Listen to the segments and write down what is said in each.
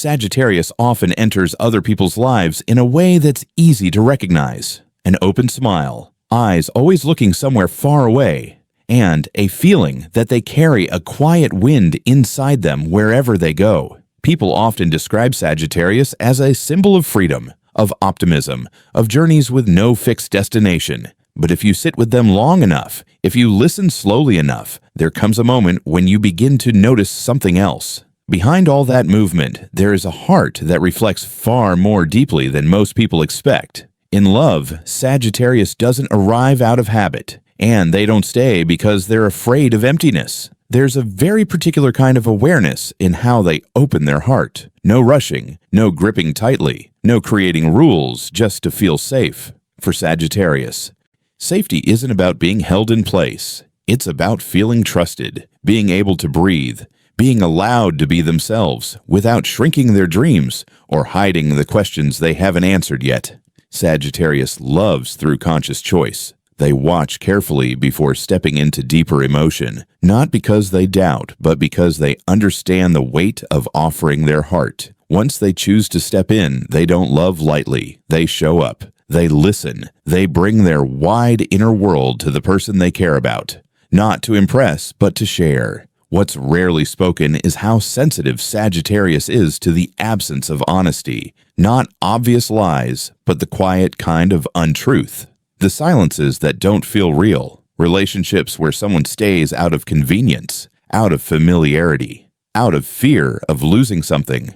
Sagittarius often enters other people's lives in a way that's easy to recognize. An open smile, eyes always looking somewhere far away, and a feeling that they carry a quiet wind inside them wherever they go. People often describe Sagittarius as a symbol of freedom, of optimism, of journeys with no fixed destination. But if you sit with them long enough, if you listen slowly enough, there comes a moment when you begin to notice something else. Behind all that movement, there is a heart that reflects far more deeply than most people expect. In love, Sagittarius doesn't arrive out of habit, and they don't stay because they're afraid of emptiness. There's a very particular kind of awareness in how they open their heart. No rushing, no gripping tightly, no creating rules just to feel safe. For Sagittarius, safety isn't about being held in place. It's about feeling trusted, being able to breathe, being allowed to be themselves without shrinking their dreams or hiding the questions they haven't answered yet. Sagittarius loves through conscious choice. They watch carefully before stepping into deeper emotion, not because they doubt, but because they understand the weight of offering their heart. Once they choose to step in, they don't love lightly. They show up. They listen. They bring their wide inner world to the person they care about, not to impress, but to share. What's rarely spoken is how sensitive Sagittarius is to the absence of honesty, not obvious lies, but the quiet kind of untruth. The silences that don't feel real, relationships where someone stays out of convenience, out of familiarity, out of fear of losing something,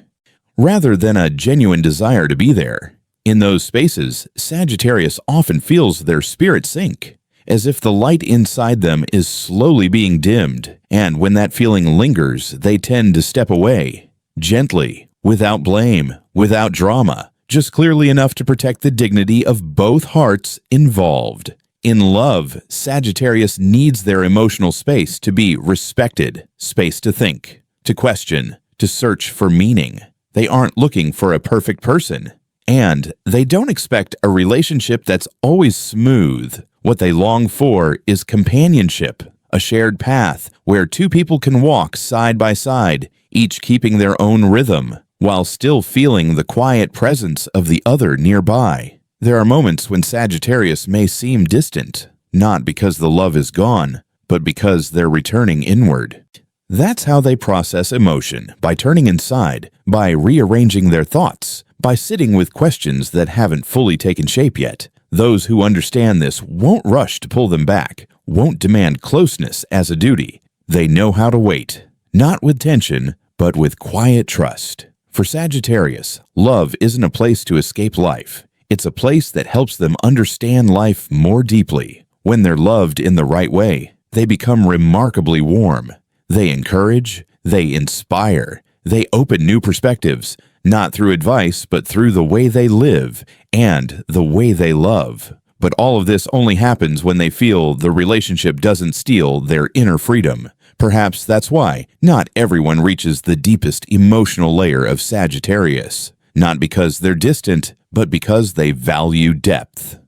rather than a genuine desire to be there. In those spaces, Sagittarius often feels their spirit sink, as if the light inside them is slowly being dimmed, and when that feeling lingers, they tend to step away, gently, without blame, without drama, just clearly enough to protect the dignity of both hearts involved. In love, Sagittarius needs their emotional space to be respected, space to think, to question, to search for meaning. They aren't looking for a perfect person, and they don't expect a relationship that's always smooth. What they long for is companionship, a shared path where two people can walk side by side, each keeping their own rhythm, while still feeling the quiet presence of the other nearby. There are moments when Sagittarius may seem distant, not because the love is gone, but because they're returning inward. That's how they process emotion, by turning inside, by rearranging their thoughts, by sitting with questions that haven't fully taken shape yet. Those who understand this won't rush to pull them back, won't demand closeness as a duty. They know how to wait, not with tension, but with quiet trust. For Sagittarius, love isn't a place to escape life. It's a place that helps them understand life more deeply. When they're loved in the right way, they become remarkably warm. They encourage, they inspire, they open new perspectives, not through advice, but through the way they live and the way they love. But all of this only happens when they feel the relationship doesn't steal their inner freedom. Perhaps that's why not everyone reaches the deepest emotional layer of Sagittarius. Not because they're distant, but because they value depth.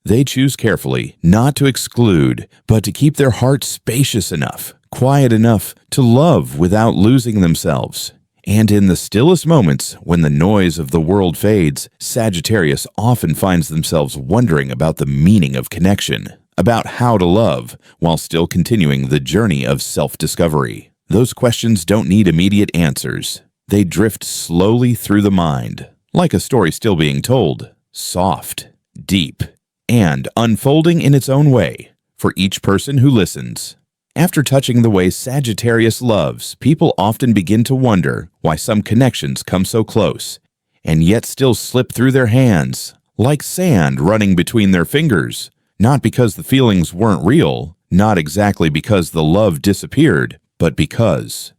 They choose carefully not to exclude, but to keep their heart spacious enough, quiet enough to love without losing themselves. And in the stillest moments, when the noise of the world fades, Sagittarius often finds themselves wondering about the meaning of connection, about how to love, while still continuing the journey of self-discovery. Those questions don't need immediate answers. They drift slowly through the mind, like a story still being told, soft, deep, and unfolding in its own way, for each person who listens. After touching the way Sagittarius loves, people often begin to wonder why some connections come so close, and yet still slip through their hands, like sand running between their fingers. Not because the feelings weren't real, not exactly because the love disappeared, but because.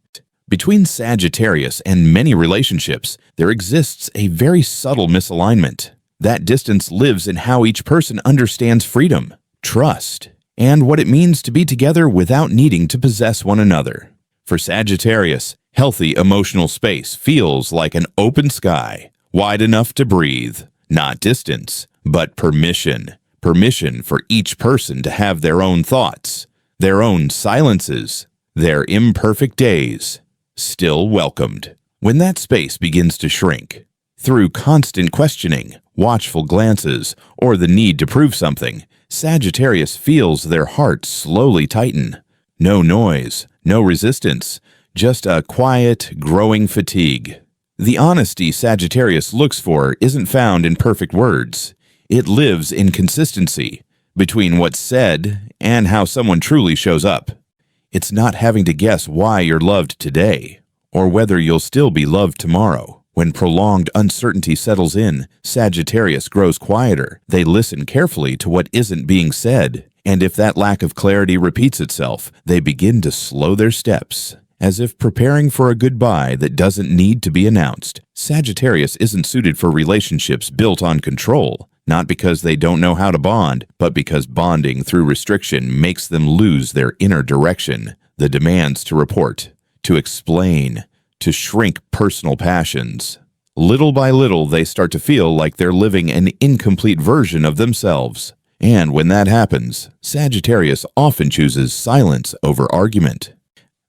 Between Sagittarius and many relationships, there exists a very subtle misalignment. That distance lives in how each person understands freedom, trust, and what it means to be together without needing to possess one another. For Sagittarius, healthy emotional space feels like an open sky, wide enough to breathe, not distance, but permission. Permission for each person to have their own thoughts, their own silences, their imperfect days, still welcomed. When that space begins to shrink, through constant questioning, watchful glances, or the need to prove something, Sagittarius feels their heart slowly tighten. No noise, no resistance, just a quiet, growing fatigue. The honesty Sagittarius looks for isn't found in perfect words. It lives in consistency between what's said and how someone truly shows up. It's not having to guess why you're loved today, or whether you'll still be loved tomorrow. When prolonged uncertainty settles in, Sagittarius grows quieter. They listen carefully to what isn't being said, and if that lack of clarity repeats itself, they begin to slow their steps, as if preparing for a goodbye that doesn't need to be announced. Sagittarius isn't suited for relationships built on control, not because they don't know how to bond, but because bonding through restriction makes them lose their inner direction, the demands to report, to explain, to shrink personal passions. Little by little, they start to feel like they're living an incomplete version of themselves. And when that happens, Sagittarius often chooses silence over argument.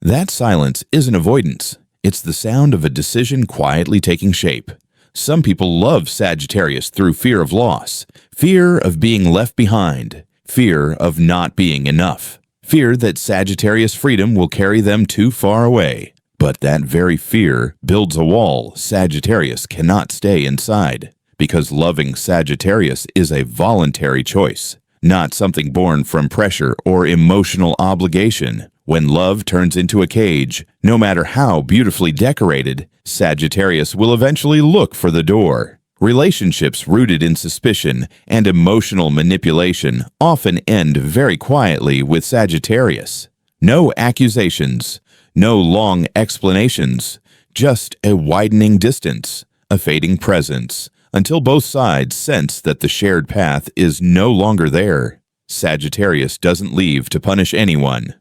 That silence isn't avoidance. It's the sound of a decision quietly taking shape. Some people love Sagittarius through fear of loss, fear of being left behind, fear of not being enough, fear that Sagittarius freedom will carry them too far away. But that very fear builds a wall Sagittarius cannot stay inside, because loving Sagittarius is a voluntary choice, not something born from pressure or emotional obligation. When love turns into a cage, no matter how beautifully decorated, Sagittarius will eventually look for the door. Relationships rooted in suspicion and emotional manipulation often end very quietly with Sagittarius. No accusations, no long explanations, just a widening distance, a fading presence, until both sides sense that the shared path is no longer there. Sagittarius doesn't leave to punish anyone.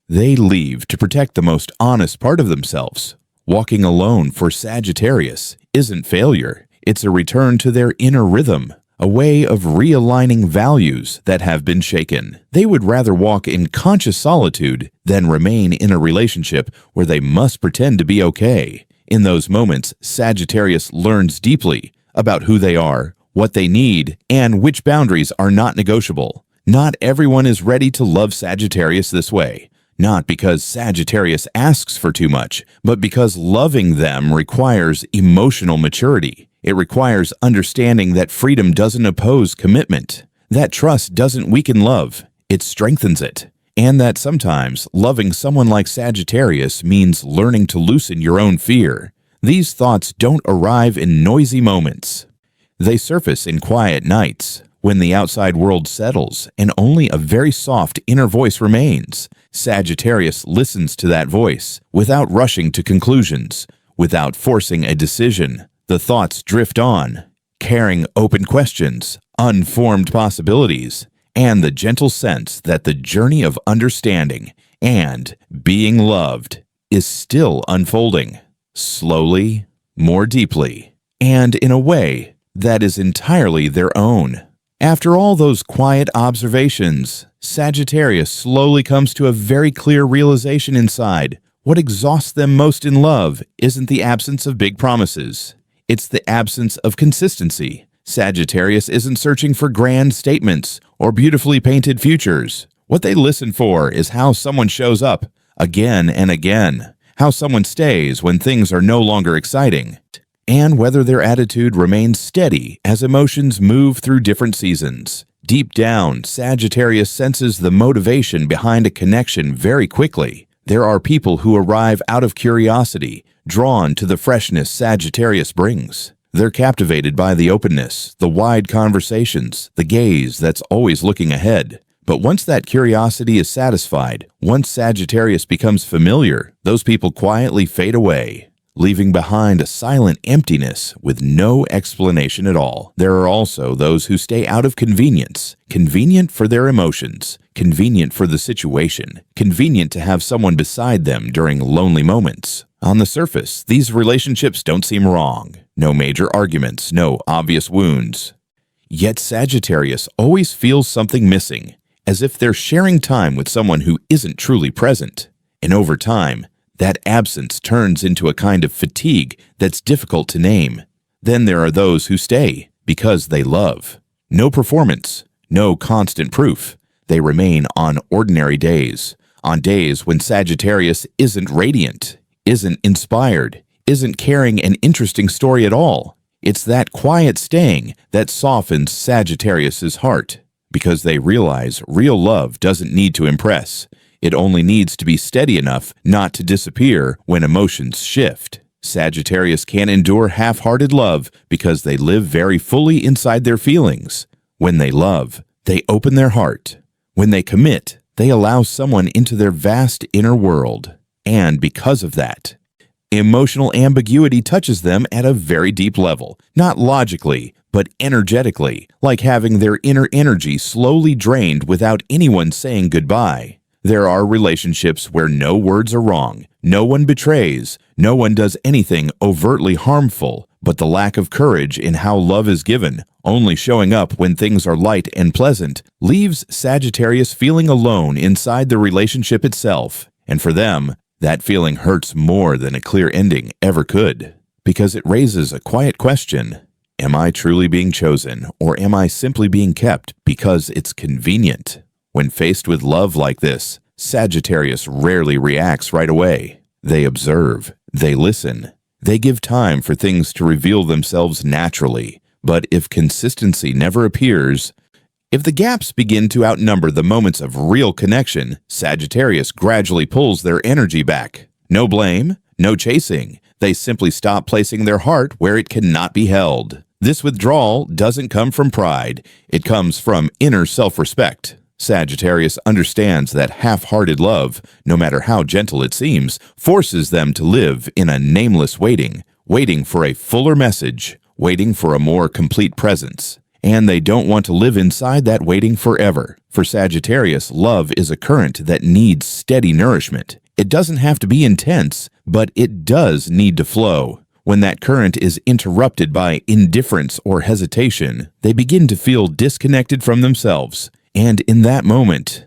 They leave to protect the most honest part of themselves. Walking alone for Sagittarius isn't failure. It's a return to their inner rhythm, a way of realigning values that have been shaken. They would rather walk in conscious solitude than remain in a relationship where they must pretend to be okay. In those moments, Sagittarius learns deeply about who they are, what they need, and which boundaries are not negotiable. Not everyone is ready to love Sagittarius this way. Not because Sagittarius asks for too much, but because loving them requires emotional maturity. It requires understanding that freedom doesn't oppose commitment, that trust doesn't weaken love, it strengthens it, and that sometimes loving someone like Sagittarius means learning to loosen your own fear. These thoughts don't arrive in noisy moments. They surface in quiet nights, when the outside world settles and only a very soft inner voice remains. Sagittarius listens to that voice without rushing to conclusions, without forcing a decision. The thoughts drift on, carrying open questions, unformed possibilities, and the gentle sense that the journey of understanding and being loved is still unfolding, slowly, more deeply, and in a way that is entirely their own. After all those quiet observations, Sagittarius slowly comes to a very clear realization inside. What exhausts them most in love isn't the absence of big promises. It's the absence of consistency. Sagittarius isn't searching for grand statements or beautifully painted futures. What they listen for is how someone shows up again and again, how someone stays when things are no longer exciting, and whether their attitude remains steady as emotions move through different seasons. Deep down, Sagittarius senses the motivation behind a connection very quickly. There are people who arrive out of curiosity, drawn to the freshness Sagittarius brings. They're captivated by the openness, the wide conversations, the gaze that's always looking ahead. But once that curiosity is satisfied, once Sagittarius becomes familiar, those people quietly fade away, leaving behind a silent emptiness with no explanation at all. There are also those who stay out of convenience, convenient for their emotions, convenient for the situation, convenient to have someone beside them during lonely moments. On the surface, these relationships don't seem wrong. No major arguments, no obvious wounds. Yet Sagittarius always feels something missing, as if they're sharing time with someone who isn't truly present. And over time, That absence turns into a kind of fatigue that's difficult to name. Then there are those who stay because they love. No performance, no constant proof. They remain on ordinary days, on days when Sagittarius isn't radiant, isn't inspired, isn't carrying an interesting story at all. It's that quiet staying that softens Sagittarius's heart, because they realize real love doesn't need to impress. It only needs to be steady enough not to disappear when emotions shift. Sagittarius can't endure half-hearted love because they live very fully inside their feelings. When they love, they open their heart. When they commit, they allow someone into their vast inner world. And because of that, emotional ambiguity touches them at a very deep level, not logically, but energetically, like having their inner energy slowly drained without anyone saying goodbye. There are relationships where no words are wrong, no one betrays, no one does anything overtly harmful, but the lack of courage in how love is given, only showing up when things are light and pleasant, leaves Sagittarius feeling alone inside the relationship itself. And for them, that feeling hurts more than a clear ending ever could, because it raises a quiet question. Am I truly being chosen, or am I simply being kept because it's convenient? When faced with love like this, Sagittarius rarely reacts right away. They observe, they listen, they give time for things to reveal themselves naturally. But if consistency never appears, if the gaps begin to outnumber the moments of real connection, Sagittarius gradually pulls their energy back. No blame, no chasing. They simply stop placing their heart where it cannot be held. This withdrawal doesn't come from pride. It comes from inner self-respect. Sagittarius understands that half-hearted love, no matter how gentle it seems, forces them to live in a nameless waiting, waiting for a fuller message, waiting for a more complete presence. And they don't want to live inside that waiting forever. For Sagittarius, love is a current that needs steady nourishment. It doesn't have to be intense, but it does need to flow. When that current is interrupted by indifference or hesitation, they begin to feel disconnected from themselves. And in that moment,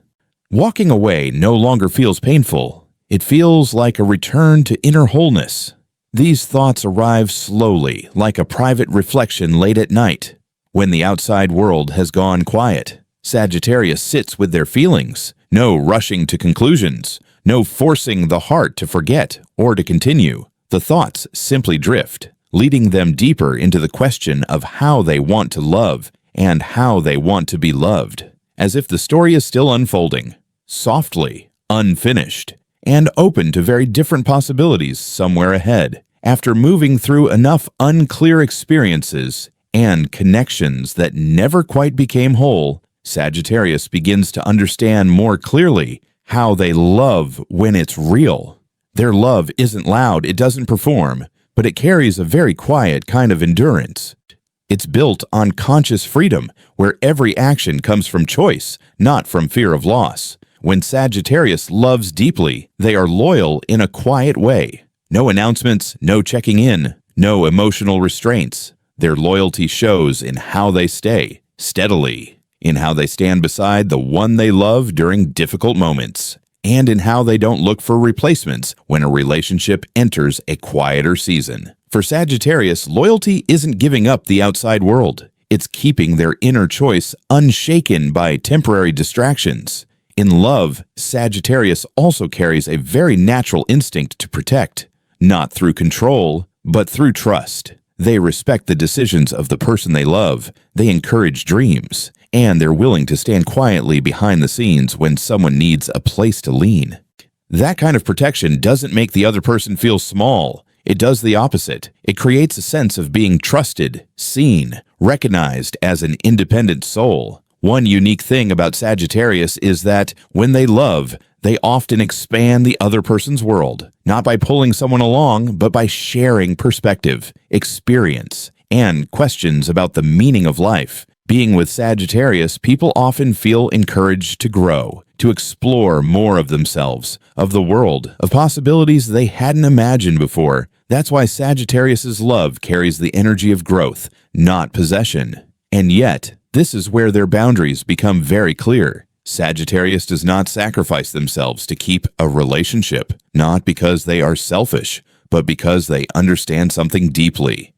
walking away no longer feels painful. It feels like a return to inner wholeness. These thoughts arrive slowly, like a private reflection late at night. When the outside world has gone quiet, Sagittarius sits with their feelings. No rushing to conclusions, no forcing the heart to forget or to continue. The thoughts simply drift, leading them deeper into the question of how they want to love and how they want to be loved. As if the story is still unfolding, softly, unfinished, and open to very different possibilities somewhere ahead. After moving through enough unclear experiences and connections that never quite became whole, Sagittarius begins to understand more clearly how they love when it's real. Their love isn't loud, it doesn't perform, but it carries a very quiet kind of endurance. It's built on conscious freedom, where every action comes from choice, not from fear of loss. When Sagittarius loves deeply, they are loyal in a quiet way. No announcements, no checking in, no emotional restraints. Their loyalty shows in how they stay, steadily, in how they stand beside the one they love during difficult moments, and in how they don't look for replacements when a relationship enters a quieter season. For Sagittarius, loyalty isn't giving up the outside world. It's keeping their inner choice unshaken by temporary distractions. In love, Sagittarius also carries a very natural instinct to protect, not through control, but through trust. They respect the decisions of the person they love, they encourage dreams, and they're willing to stand quietly behind the scenes when someone needs a place to lean. That kind of protection doesn't make the other person feel small. It does the opposite. It creates a sense of being trusted, seen, recognized as an independent soul. One unique thing about Sagittarius is that when they love, they often expand the other person's world, not by pulling someone along, but by sharing perspective, experience, and questions about the meaning of life. Being with Sagittarius, people often feel encouraged to grow, to explore more of themselves, of the world, of possibilities they hadn't imagined before. That's why Sagittarius's love carries the energy of growth, not possession. And yet, this is where their boundaries become very clear. Sagittarius does not sacrifice themselves to keep a relationship, not because they are selfish, but because they understand something deeply.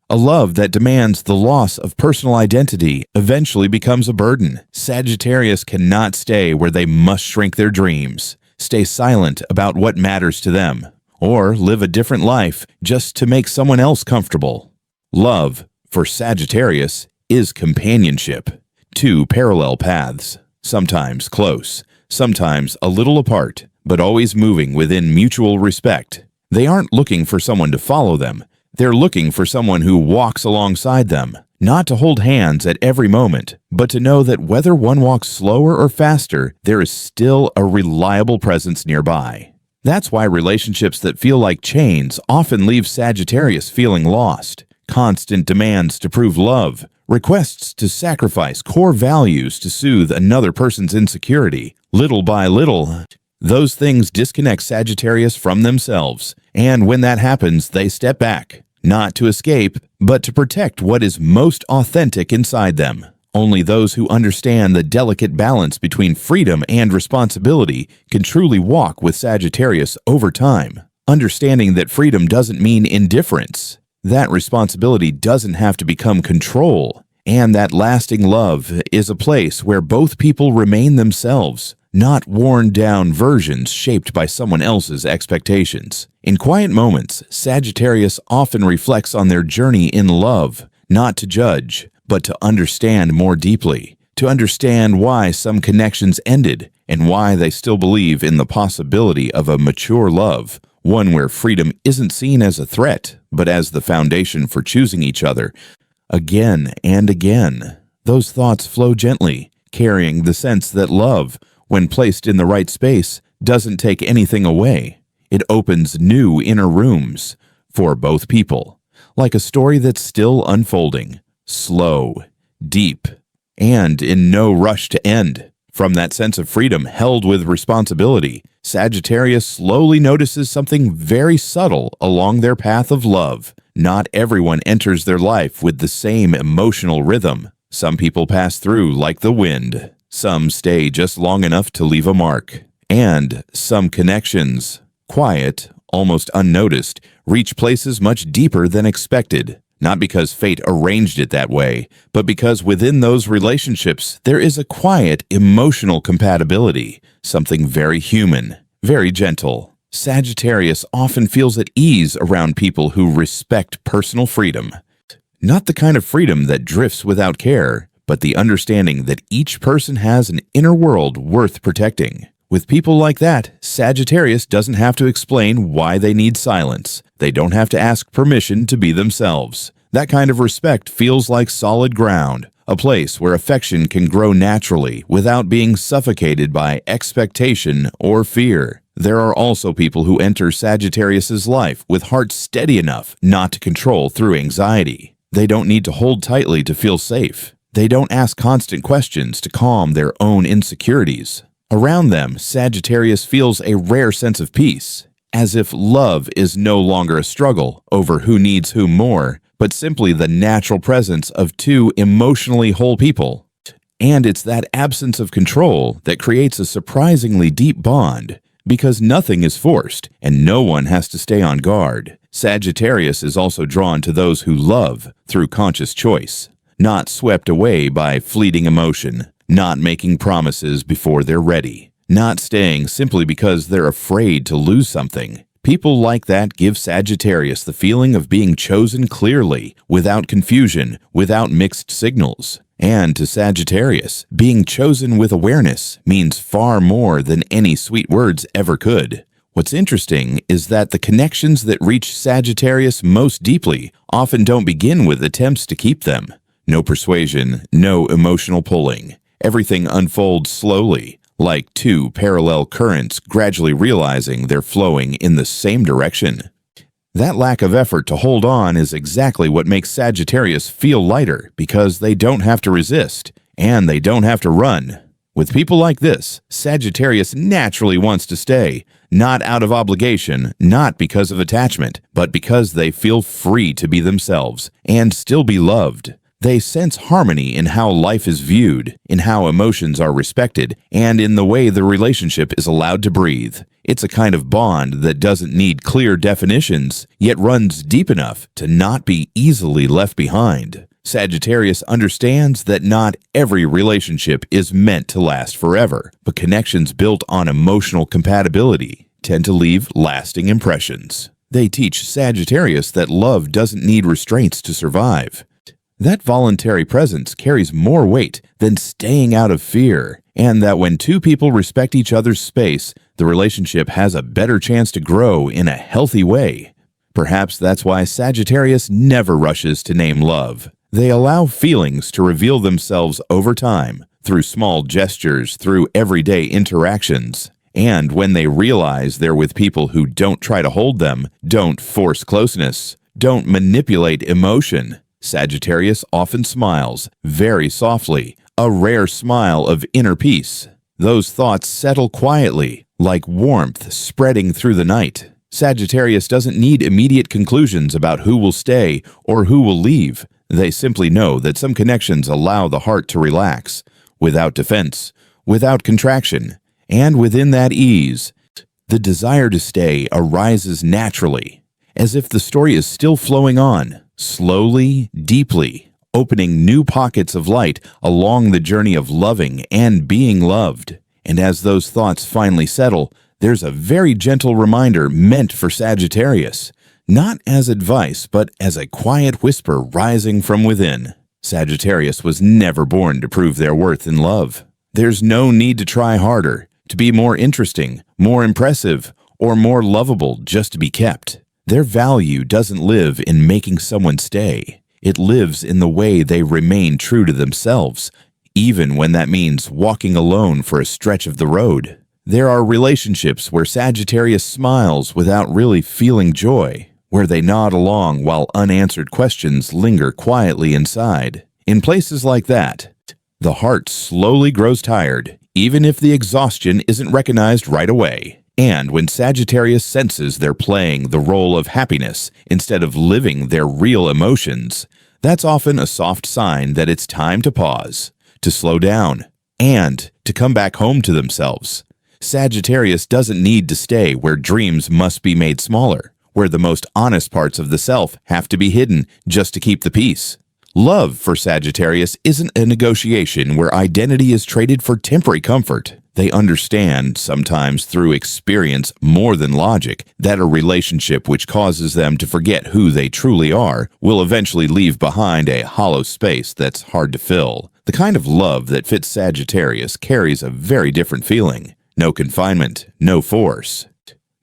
A love that demands the loss of personal identity eventually becomes a burden. Sagittarius cannot stay where they must shrink their dreams, stay silent about what matters to them, or live a different life just to make someone else comfortable. Love, for Sagittarius, is companionship. Two parallel paths, sometimes close, sometimes a little apart, but always moving within mutual respect. They aren't looking for someone to follow them. They're looking for someone who walks alongside them, not to hold hands at every moment, but to know that whether one walks slower or faster, there is still a reliable presence nearby. That's why relationships that feel like chains often leave Sagittarius feeling lost. Constant demands to prove love, requests to sacrifice core values to soothe another person's insecurity. Little by little, those things disconnect Sagittarius from themselves, and when that happens, they step back, not to escape, but to protect what is most authentic inside them. Only those who understand the delicate balance between freedom and responsibility can truly walk with Sagittarius over time, understanding that freedom doesn't mean indifference, that responsibility doesn't have to become control, and that lasting love is a place where both people remain themselves, not worn-down versions shaped by someone else's expectations. In quiet moments, Sagittarius often reflects on their journey in love, not to judge, but to understand more deeply, to understand why some connections ended and why they still believe in the possibility of a mature love, one where freedom isn't seen as a threat, but as the foundation for choosing each other. Again and again, those thoughts flow gently, carrying the sense that love, when placed in the right space, doesn't take anything away. It opens new inner rooms for both people, like a story that's still unfolding, slow, deep, and in no rush to end. From that sense of freedom held with responsibility, Sagittarius slowly notices something very subtle along their path of love. Not everyone enters their life with the same emotional rhythm. Some people pass through like the wind. Some stay just long enough to leave a mark. And some connections, quiet, almost unnoticed, reach places much deeper than expected. Not because fate arranged it that way, but because within those relationships there is a quiet, emotional compatibility, something very human, very gentle. Sagittarius often feels at ease around people who respect personal freedom. Not the kind of freedom that drifts without care, but the understanding that each person has an inner world worth protecting. With people like that, Sagittarius doesn't have to explain why they need silence. They don't have to ask permission to be themselves. That kind of respect feels like solid ground, a place where affection can grow naturally without being suffocated by expectation or fear. There are also people who enter Sagittarius's life with hearts steady enough not to control through anxiety. They don't need to hold tightly to feel safe. They don't ask constant questions to calm their own insecurities. Around them, Sagittarius feels a rare sense of peace, as if love is no longer a struggle over who needs whom more, but simply the natural presence of two emotionally whole people. And it's that absence of control that creates a surprisingly deep bond, because nothing is forced and no one has to stay on guard. Sagittarius is also drawn to those who love through conscious choice, not swept away by fleeting emotion, not making promises before they're ready, not staying simply because they're afraid to lose something. People like that give Sagittarius the feeling of being chosen clearly, without confusion, without mixed signals. And to Sagittarius, being chosen with awareness means far more than any sweet words ever could. What's interesting is that the connections that reach Sagittarius most deeply often don't begin with attempts to keep them. No persuasion, no emotional pulling. Everything unfolds slowly, like two parallel currents gradually realizing they're flowing in the same direction. That lack of effort to hold on is exactly what makes Sagittarius feel lighter, because they don't have to resist, and they don't have to run. With people like this, Sagittarius naturally wants to stay, not out of obligation, not because of attachment, but because they feel free to be themselves and still be loved. They sense harmony in how life is viewed, in how emotions are respected, and in the way the relationship is allowed to breathe. It's a kind of bond that doesn't need clear definitions, yet runs deep enough to not be easily left behind. Sagittarius understands that not every relationship is meant to last forever, but connections built on emotional compatibility tend to leave lasting impressions. They teach Sagittarius that love doesn't need restraints to survive. That voluntary presence carries more weight than staying out of fear, and that when two people respect each other's space, the relationship has a better chance to grow in a healthy way. Perhaps that's why Sagittarius never rushes to name love. They allow feelings to reveal themselves over time, through small gestures, through everyday interactions. And when they realize they're with people who don't try to hold them, don't force closeness, don't manipulate emotion, Sagittarius often smiles, very softly, a rare smile of inner peace. Those thoughts settle quietly, like warmth spreading through the night. Sagittarius doesn't need immediate conclusions about who will stay or who will leave. They simply know that some connections allow the heart to relax, without defense, without contraction, and within that ease, the desire to stay arises naturally, as if the story is still flowing on. Slowly, deeply, opening new pockets of light along the journey of loving and being loved. And as those thoughts finally settle, there's a very gentle reminder meant for Sagittarius, not as advice, but as a quiet whisper rising from within. Sagittarius was never born to prove their worth in love. There's no need to try harder, to be more interesting, more impressive, or more lovable just to be kept. Their value doesn't live in making someone stay. It lives in the way they remain true to themselves, even when that means walking alone for a stretch of the road. There are relationships where Sagittarius smiles without really feeling joy, where they nod along while unanswered questions linger quietly inside. In places like that, the heart slowly grows tired, even if the exhaustion isn't recognized right away. And when Sagittarius senses they're playing the role of happiness instead of living their real emotions, that's often a soft sign that it's time to pause, to slow down, and to come back home to themselves. Sagittarius doesn't need to stay where dreams must be made smaller, where the most honest parts of the self have to be hidden just to keep the peace. Love for Sagittarius isn't a negotiation where identity is traded for temporary comfort. They understand, sometimes through experience more than logic, that a relationship which causes them to forget who they truly are will eventually leave behind a hollow space that's hard to fill. The kind of love that fits Sagittarius carries a very different feeling. No confinement, no force,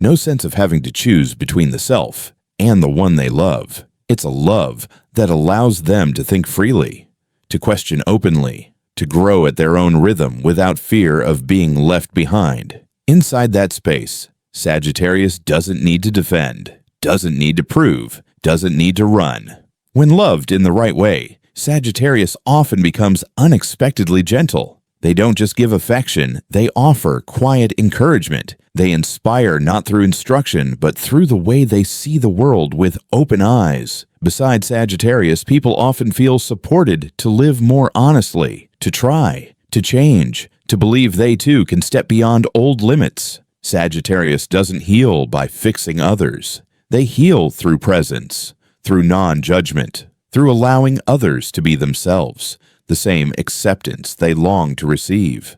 no sense of having to choose between the self and the one they love. It's a love that allows them to think freely, to question openly, to grow at their own rhythm without fear of being left behind. Inside that space, Sagittarius doesn't need to defend, doesn't need to prove, doesn't need to run. When loved in the right way, Sagittarius often becomes unexpectedly gentle. They don't just give affection, they offer quiet encouragement. They inspire not through instruction, but through the way they see the world with open eyes. Besides Sagittarius, people often feel supported to live more honestly, to try, to change, to believe they too can step beyond old limits. Sagittarius doesn't heal by fixing others. They heal through presence, through non-judgment, through allowing others to be themselves, the same acceptance they long to receive.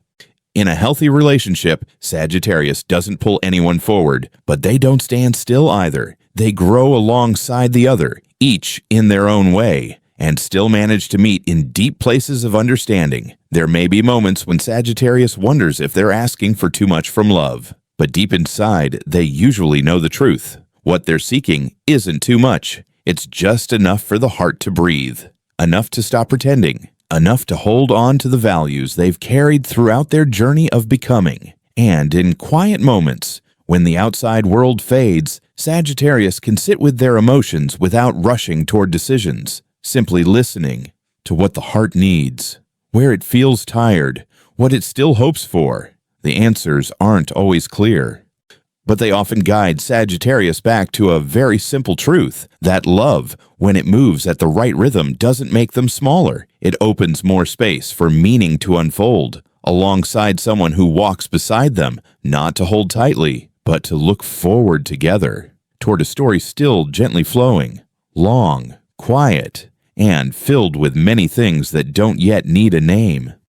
In a healthy relationship, Sagittarius doesn't pull anyone forward, but they don't stand still either. They grow alongside the other, each in their own way, and still manage to meet in deep places of understanding. There may be moments when Sagittarius wonders if they're asking for too much from love, but deep inside, they usually know the truth. What they're seeking isn't too much. It's just enough for the heart to breathe, enough to stop pretending, enough to hold on to the values they've carried throughout their journey of becoming. And in quiet moments, when the outside world fades, Sagittarius can sit with their emotions without rushing toward decisions, simply listening to what the heart needs, where it feels tired, what it still hopes for. The answers aren't always clear, But they often guide Sagittarius back to a very simple truth, that love, when it moves at the right rhythm, doesn't make them smaller. It opens more space for meaning to unfold, alongside someone who walks beside them, not to hold tightly, but to look forward together, toward a story still gently flowing, long, quiet, and filled with many things that don't yet need a name.